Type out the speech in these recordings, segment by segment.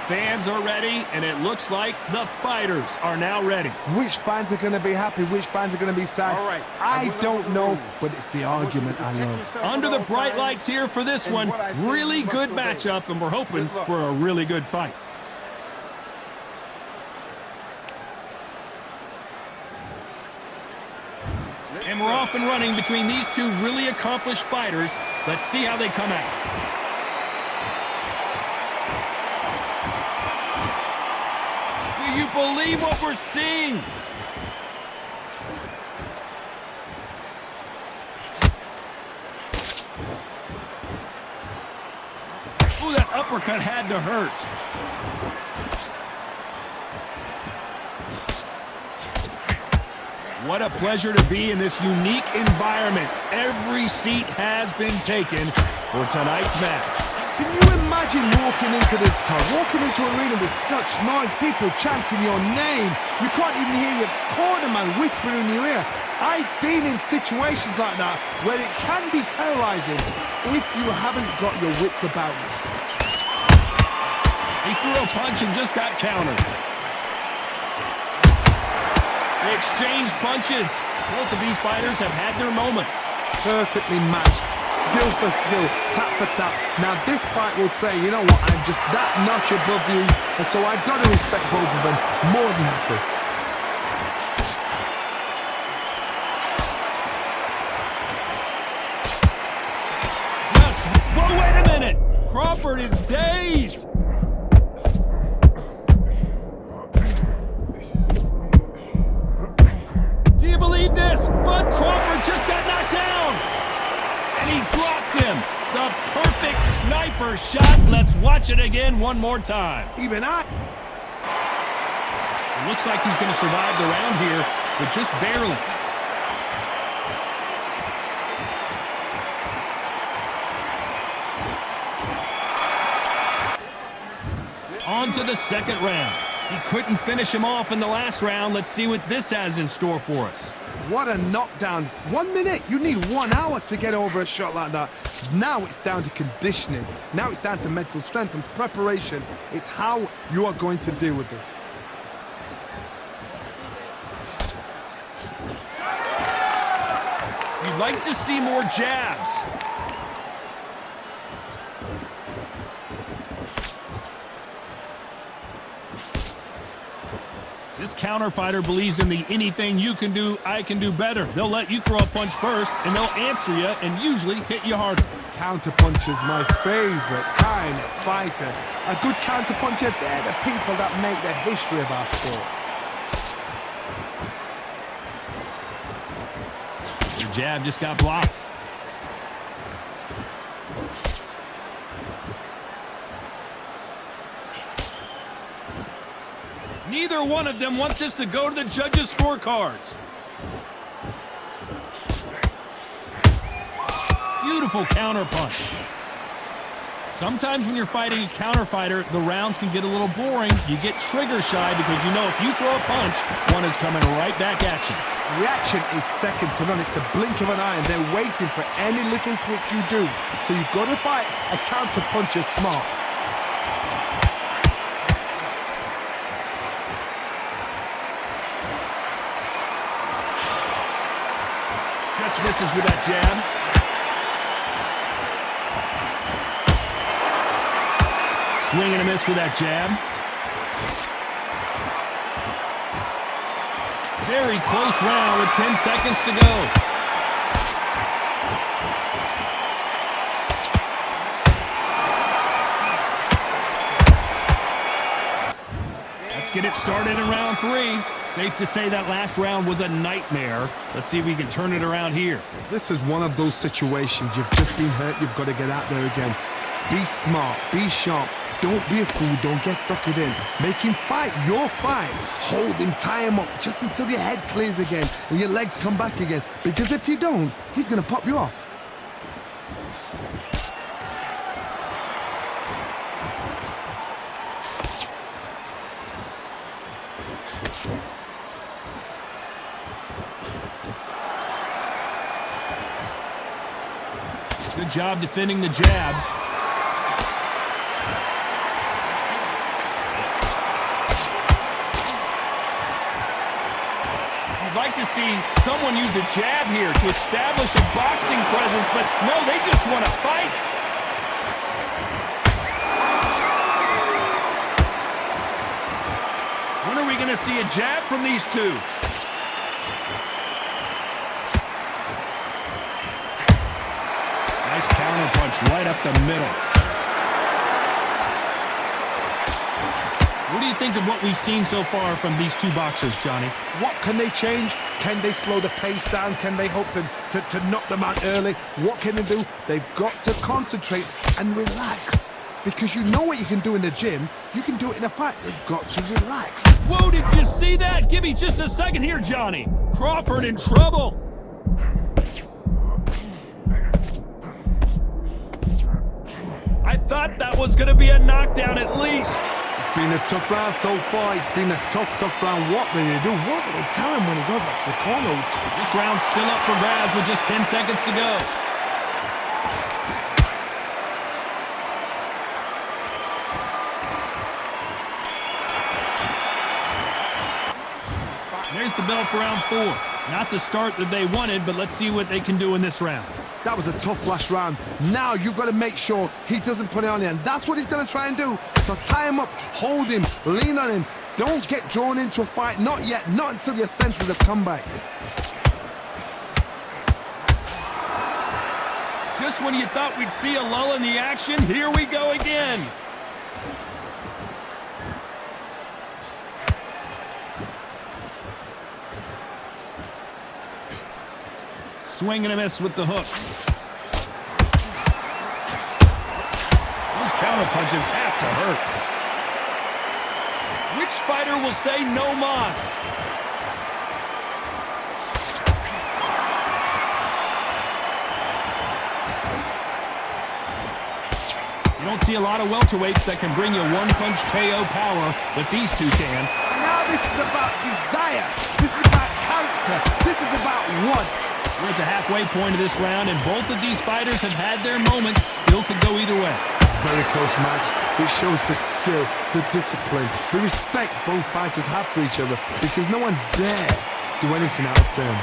fans are ready, and it looks like the fighters are now ready. Which fans are going to be happy? Which fans are going to be sad? All right. I don't know, but it's the argument I love. Under the bright lights here for this one, really good matchup, and we're hoping for a really good fight. And we're off and running between these two really accomplished fighters. Let's see how they come out. Do you believe what we're seeing? Ooh, that uppercut had to hurt. What a pleasure to be in this unique environment. Every seat has been taken for tonight's match. Can you imagine walking into this town, walking into an arena with such noise, people chanting your name? You can't even hear your cornerman whispering in your ear. I've been in situations like that where it can be terrorizing if you haven't got your wits about you. He threw a punch and just got countered. They exchanged punches. Both of these fighters have had their moments. Perfectly matched, skill for skill, tap for tap. Now this fight will say, you know what, I'm just that notch above you, and so I've got to respect both of them more than happy. Just, whoa, wait a minute! Crawford is dazed! Believe this, but Crawford just got knocked down, and he dropped him. The perfect sniper shot. Let's watch it again one more time. Even I. It looks like he's going to survive the round here, but just barely. On to the second round. He couldn't finish him off in the last round. Let's see what this has in store for us. What a knockdown. 1 minute. You need 1 hour to get over a shot like that. Now it's down to conditioning. Now it's down to mental strength and preparation. It's how you are going to deal with this. You'd like to see more jabs. This counter fighter believes in the anything you can do, I can do better. They'll let you throw a punch first, and they'll answer you and usually hit you harder. Counter punchers, my favorite kind of fighter. A good counter puncher, they're the people that make the history of our sport. The jab just got blocked. Neither one of them want this to go to the judges' scorecards. Beautiful counter punch. Sometimes when you're fighting a counter fighter, the rounds can get a little boring. You get trigger shy because you know if you throw a punch, one is coming right back at you. Reaction is second to none. It's the blink of an eye, and they're waiting for any little twitch you do. So you've got to fight a counter puncher smart. Just misses with that jab. Swing and a miss with that jab. Very close round with 10 seconds to go. Let's get it started in round 3. Safe to say that last round was a nightmare. Let's see if we can turn it around here. This is one of those situations. You've just been hurt. You've got to get out there again. Be smart. Be sharp. Don't be a fool. Don't get suckered in. Make him fight your fight. Hold him. Tie him up just until your head clears again and your legs come back again. Because if you don't, he's going to pop you off. Good job defending the jab. see someone use a jab here to establish a boxing presence, but no, they just want to fight. When are we going to see a jab from these two? Nice counter punch right up the middle. What do you think of what we've seen so far from these two boxers, Johnny? What can they change? Can they slow the pace down? Can they hope to knock them out early? What can they do? They've got to concentrate and relax. Because you know what you can do in the gym, you can do it in a fight. They've got to relax. Whoa, did you see that? Give me just a second here, Johnny. Crawford in trouble. I thought that was going to be a knockdown at least. It's been a tough round so far. It's been a tough round. What did they do? What did they tell him when he goes back to the corner? This round's still up for grabs with just 10 seconds to go. There's the bell for round 4. Not the start that they wanted, but let's see what they can do in this round. That was a tough last round. Now you've got to make sure he doesn't put it on you, and that's what he's going to try and do. So tie him up, hold him, lean on him. Don't get drawn into a fight. Not yet. Not until your senses have come back. Just when you thought we'd see a lull in the action, here we go again. Swing and a miss with the hook. Those counter punches have to hurt. Which fighter will say no mas? You don't see a lot of welterweights that can bring you one-punch KO power, but these two can. Now this is about desire. This is about character. This is about what? We're at the halfway point of this round, and both of these fighters have had their moments. Still could go either way. Very close match. It shows the skill, the discipline, the respect both fighters have for each other, because no one dare do anything out of turn.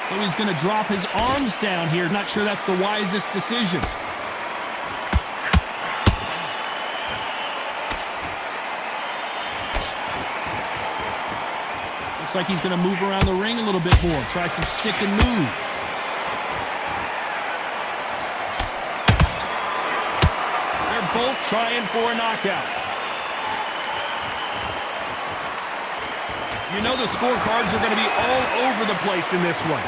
So he's going to drop his arms down here. Not sure that's the wisest decision. Looks like he's going to move around the ring a little bit more. Try some stick and move. They're both trying for a knockout. You know the scorecards are going to be all over the place in this one.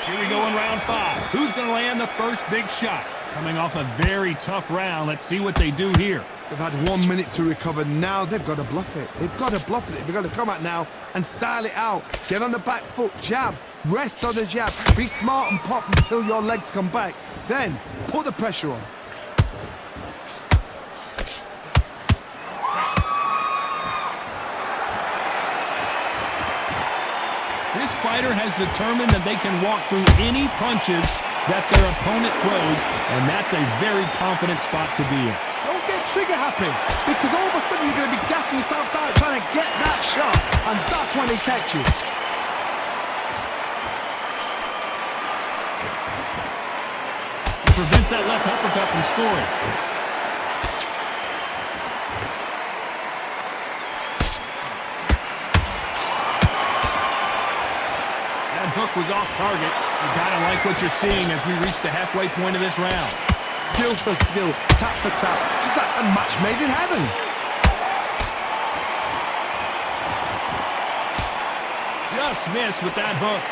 Here we go in round 5. Who's going to land the first big shot? Coming off a very tough round. Let's see what they do here. They've had 1 minute to recover. Now they've got to bluff it. They've got to bluff it. They've got to come out now and style it out. Get on the back foot, jab, rest on the jab. Be smart and pop until your legs come back. Then put the pressure on. This fighter has determined that they can walk through any punches that their opponent throws, and that's a very confident spot to be in. Don't get trigger happy, because all of a sudden you're going to be gassing yourself out trying to get that shot, and that's when they catch you. He prevents that left uppercut from scoring. That hook was off target. You gotta like what you're seeing as we reach the halfway point of this round. Skill for skill, tap for tap, just like a match made in heaven. Just missed with that hook.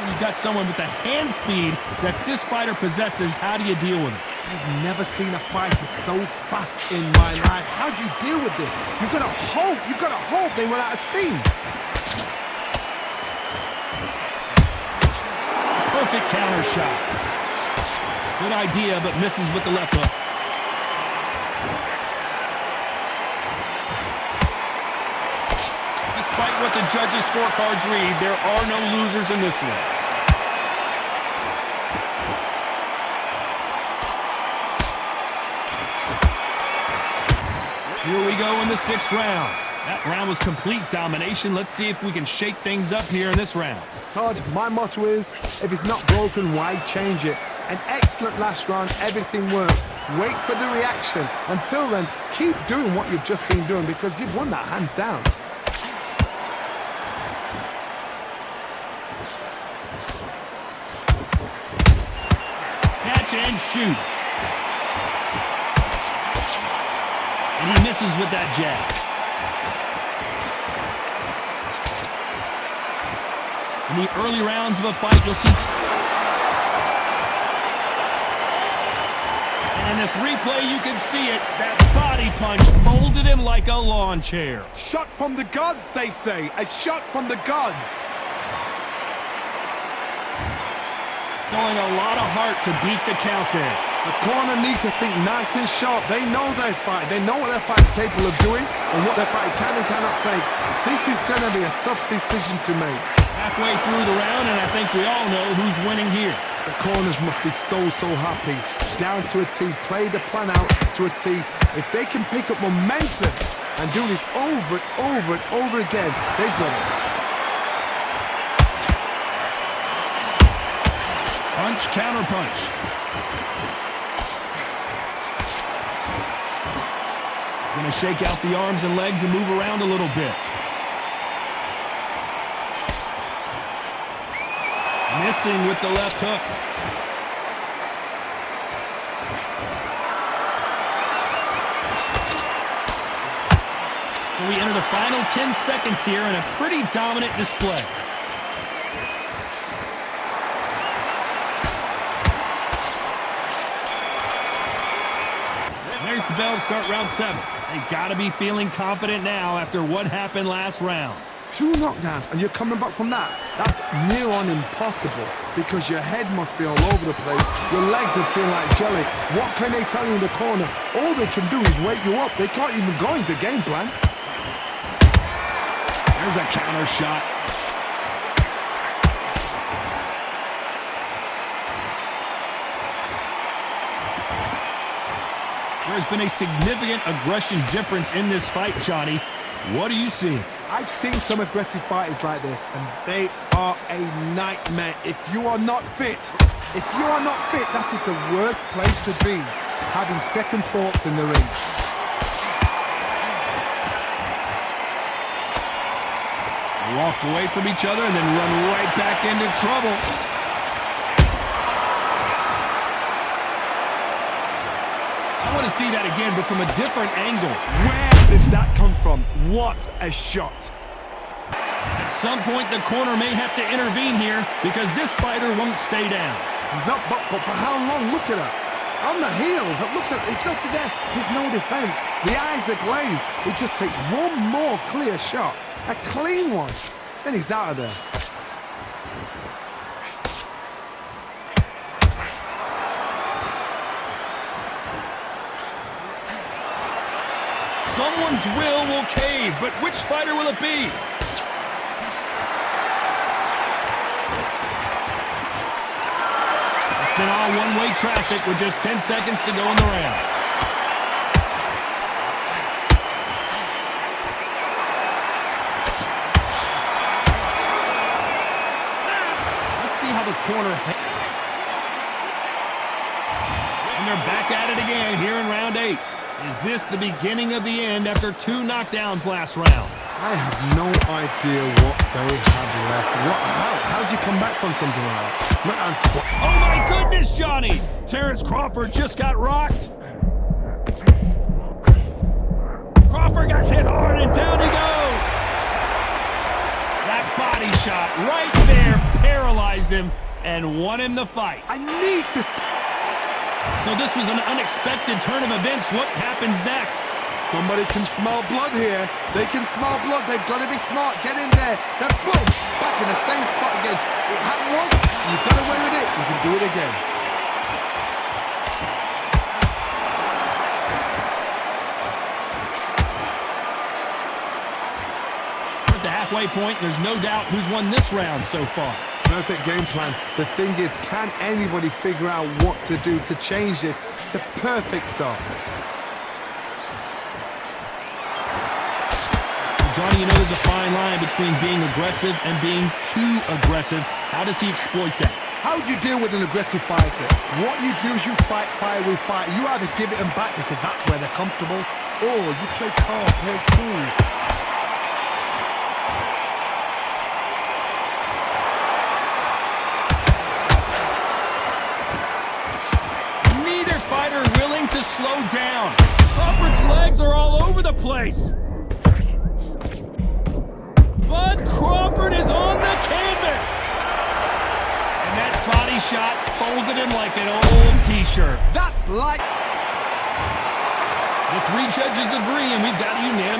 You've got someone with the hand speed that this fighter possesses. How do you deal with it? I've never seen a fighter so fast in my life. How do you deal with this? You've got to hope they run out of steam. Perfect counter shot. Good idea, but misses with the left hook. despite what the judges' scorecards read, there are no losers in this one. Here we go in the 6th round. That round was complete domination. Let's see if we can shake things up here in this round. Todd, my motto is, if it's not broken, why change it? An excellent last round, everything worked. Wait for the reaction. Until then, keep doing what you've just been doing because you've won that hands down. Catch and shoot. And he misses with that jab. In the early rounds of a fight, you'll see... And in this replay, you can see it. That body punch molded him like a lawn chair. Shot from the gods, they say. A shot from the gods. Showing a lot of heart to beat the count there. The corner needs to think nice and sharp. They know their fight. They know what their fight's capable of doing and what their fight can and cannot take. This is going to be a tough decision to make. Halfway through the round, and I think we all know who's winning here. The corners must be so happy. Down to a T. Play the plan out to a T. If they can pick up momentum and do this over and over and over again, they've got it. Punch, counter punch. Gonna shake out the arms and legs and move around a little bit. Missing with the left hook. So we enter the final 10 seconds here in a pretty dominant display. There's the bell to start round 7. They've got to be feeling confident now after what happened last round. 2 knockdowns and you're coming back from that. That's near on impossible because your head must be all over the place. Your legs would feel like jelly. What can they tell you in the corner? All they can do is wake you up. They can't even go into game plan. There's a counter shot. There's been a significant aggression difference in this fight, Johnny. What do you see? I've seen some aggressive fighters like this, and they are a nightmare. If you are not fit, that is the worst place to be, having second thoughts in the ring. They walk away from each other and then run right back into trouble. I want to see that again, but from a different angle. Where did that come from? What a shot. At some point, the corner may have to intervene here because this fighter won't stay down. He's up, but for how long? Look at that. On the heels, look at, there's nothing there. There's no defense. The eyes are glazed. It just takes one more clear shot. A clean one. Then he's out of there. Someone's will cave, but which fighter will it be? It's been all one-way traffic with just 10 seconds to go in the round. Let's see how the corner... And they're back at it again here in round 8. Is this the beginning of the end after 2 knockdowns last round? I have no idea what they have left. How did you come back from something like that? Oh my goodness, Johnny! Terrence Crawford just got rocked. Crawford got hit hard and down he goes. That body shot right there paralyzed him and won him the fight. I need to see. So this was an unexpected turn of events. What happens next? Somebody can smell blood here. They can smell blood. They've got to be smart. Get in there. Then boom, back in the same spot again. It happened once. You got away with it. You can do it again. We're at the halfway point. There's no doubt who's won this round so far. Perfect game plan. The thing is, can anybody figure out what to do to change this? It's a perfect start. Johnny, you know there's a fine line between being aggressive and being too aggressive. How does he exploit that? How do you deal with an aggressive fighter? What you do is you fight fire with fire. You either give it them back because that's where they're comfortable, or you play calm, play cool. Neither fighter willing to slow down. Crawford's legs are all over the place. Bud Crawford is on the canvas. And that body shot folded him like an old t-shirt. That's like... The three judges agree, and we've got a unanimous